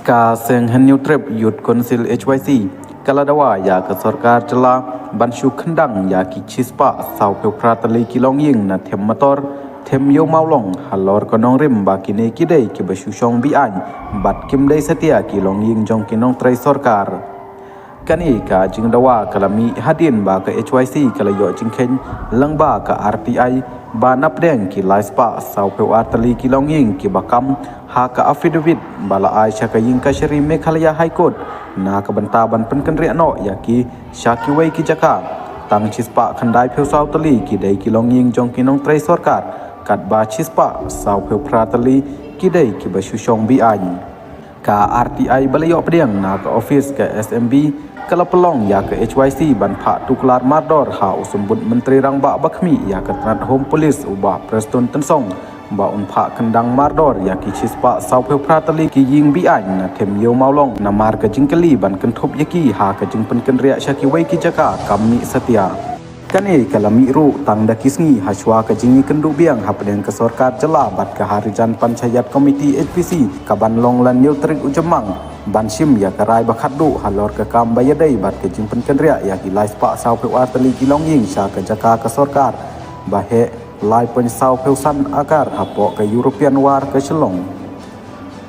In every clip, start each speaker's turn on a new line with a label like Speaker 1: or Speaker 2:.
Speaker 1: Ka seng henyu trip yut konsil HYC kaladawa ya ke sarkar jela banshu kendang ya ki chispa sau pe pratali kilong ying na them motor them yo maulong halor konong rim ba kine kidei ki basu shong bi an bat kim dei setia kilong ying jong kinong trai sarkar kani ka jing dawa kalami hadin ba ka HYC kalayo jingkhen langba ka RTI ba napdeng ki laispa sau pe artali kilong ying ki bakam ha ka affidavit bala ai sha ka ying ka shri Meghalaya High Court na ka banta ban pen kan ria no ya ki sha ki wei ki jaka tang chispa khandai pheu sau tali ki dei kilong ying jong kinong trai sarkar kat ba chispa sau pheu pratali ki dei ki ba shushong bi an ka RTI balayo pdeng na ka office ka SMB kala pelong ya ke HYC ban pha tuklar mardor ha usumbut menteri rangba bakhmi ya ke Tanat Home Police uba Preston Tensong ba unpha kendang mardor ya ki chispa sau pheu pratali ki ying bi an na them yo maulong na mar ka jingkali ban kenthop yaki ha ka jingpen ken ria shaki wei ki jaka kamni setia kane kalami ru tang dakisngi haswa ka jingi kendu biang hapdeng ke sarkar jela bat ka harijan panchayat komiti HPC ka ban long lan new trik ujemang bansim ya karai bakhadu halor ka kam bayadai bat ke jingpen ken ria ya ki laispa sau pheu artali kilong ying sha ka jaka ka sarkar bahe lai pen sau pheu san akar hapo ka European war ka chelong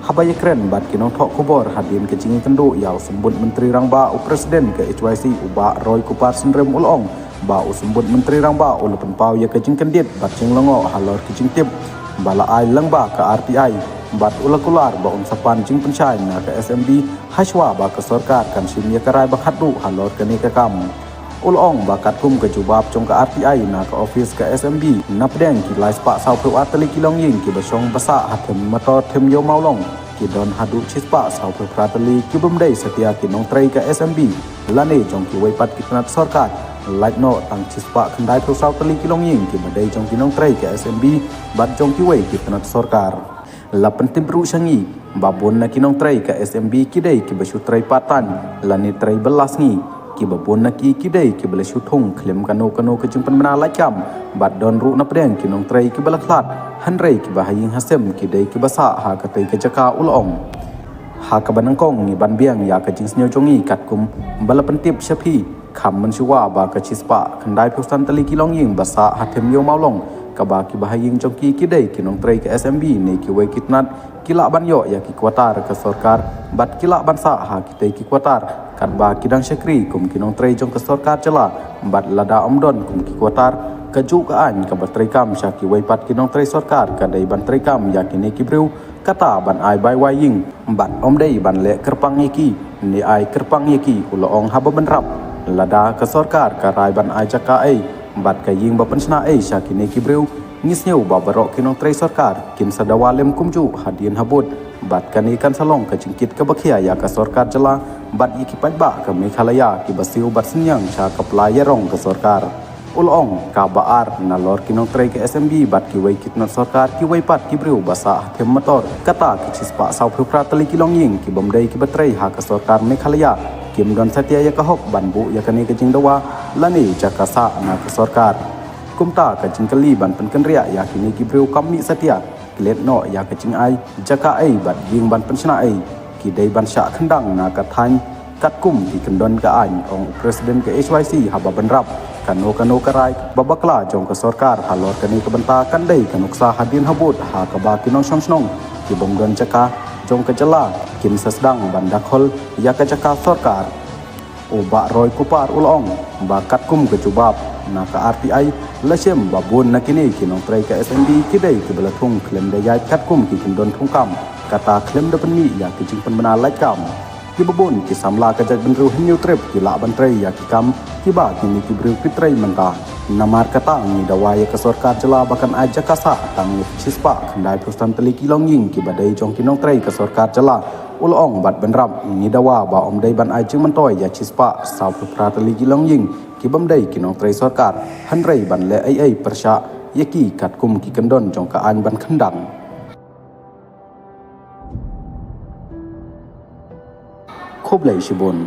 Speaker 1: habaya kren bat kinong thok kubor hadin ke jingi kendu yaw sembut menteri rangba u presiden ke HYC uba Roy Kupar Sindrem ulong ba usumbut menteri rangba ulu penpau ya ke jingkendit bat jinglongo halor ke jingtip bala ai langba ke RTI bat ulakular ba sapan jing penchai na ke SMB haswa ba ke sarkar kan sim ya karai bakhadu halor ke ni ke kam ulong ba kat kum ke jubab jong ke RTI na ke office ke SMB napdeng ki laispa sau pheu atali kilong ying ki basong basa hatem motor them yo maulong ki don hadu chispa sau pheu pratali ki bumdei setia ki nong trai ke SMB lane jong ki wei pat ki Tanat sarkar like no tang chispa khandai pheu sau tali kilong ying ki badai jong ki nong trai ke SMB bat jong ki wei ki Tanat sarkar lapan timbru sangi babon na kinong trai ka SMB kidai ki basu trai patan lani trai belas ngi ki babon na ki kidai ki bala thung klem kano ke jingpan mena lacam bat don ru na pdeng kinong trai ki bala klat hanrei ki bahaying hasem kidai ki basa ha ka tai ka jaka ulong ha ka banangkong ni ban biang ya ka jing snyo jongi kat kum bala pentip shapi kham man shuwa ba ka chispa khandai pheu san tali kilong ying basa hathem yo maulong kaba ki bahaying jongki kidai kinong trai ke SMB ne ki wei kitnat kila ban yo ya ki kwatar ke sarkar bat kila ban sa ha ki tai ki kwatar kat ba kidang syakri kum kinong trai jong ke sarkar cela bat lada omdon kum ki kwatar ke ju ka an ka bat trai kam sha ki wei pat kinong trai sarkar ka dai ban trai kam ya ki ne ki breu kata ban ai bai wai ying bat omdei ban le kerpang yaki ni ai kerpang yaki ulong haba ban rap lada ke sarkar ka rai ban ai jaka ai bat ka ying ba pensna ai sha ki ne ki breu ngisneu ba barok kinong trai sarkar kin sadawalem kumju hadien habut bat kani kan salong ka jingkit ka bakhia ya ka sarkar jela bat iki pajba ka Meghalaya ki basiu bat senyang sha ka playerong ka sarkar ulong ka baar na lor kinong trai ke SMB bat ki wei kitnat sarkar ki wei pat ki breu basa them motor kata ki chispa sau pheu pratali kilong ying ki bomdei ki batrai ha ka sarkar Meghalaya kim don satia ya ka hok banbu ya kani ka jingdawa lani jakasa na ka sarkar kumta ka jingkali ban pen kan ria ya kini ki breu kammi satia klet no ya ka jing ai jaka ai bat ying ban pensna ai ki dei ban sha khandang na ka than kat kum ki kendon ka an ong presiden ke HYC haba ban rap kano karai babakla jong ka sarkar halor kani ka banta kan dei kanuksa hadin habut ha ka ba kinong song ki bomdon jaka jong ka jela kim sasdang ban dakhol ya ka jaka sarkar uba Roy Kupar ulong ba kat kum ke jubab na ka RTI lasem babun na kini kinong trai ka SMB kidai ki belathung klem dayai kat kum ki kindon thungkam kata klem da penmi ya ki jingpan bena laikam ki babun ki samla ka jag benru hinyu trip ki la ban trai ya ki kam ki ba kini ki bru pitrai menta namar kata ni dawaya ka sarkar jela bakan aja kasa tang chispa khandai pustan teli kilong ying ki badai jong kinong trai ka sarkar jela ulong bat benram ni dawa ba omdai ban ai jing mantoi ya chispa sau pratali kilong ying ki bamdai kinong trai sarkar hanrei ban le ai persha yaki kat kum ki kendon jong ka an ban khandang khoblai shibun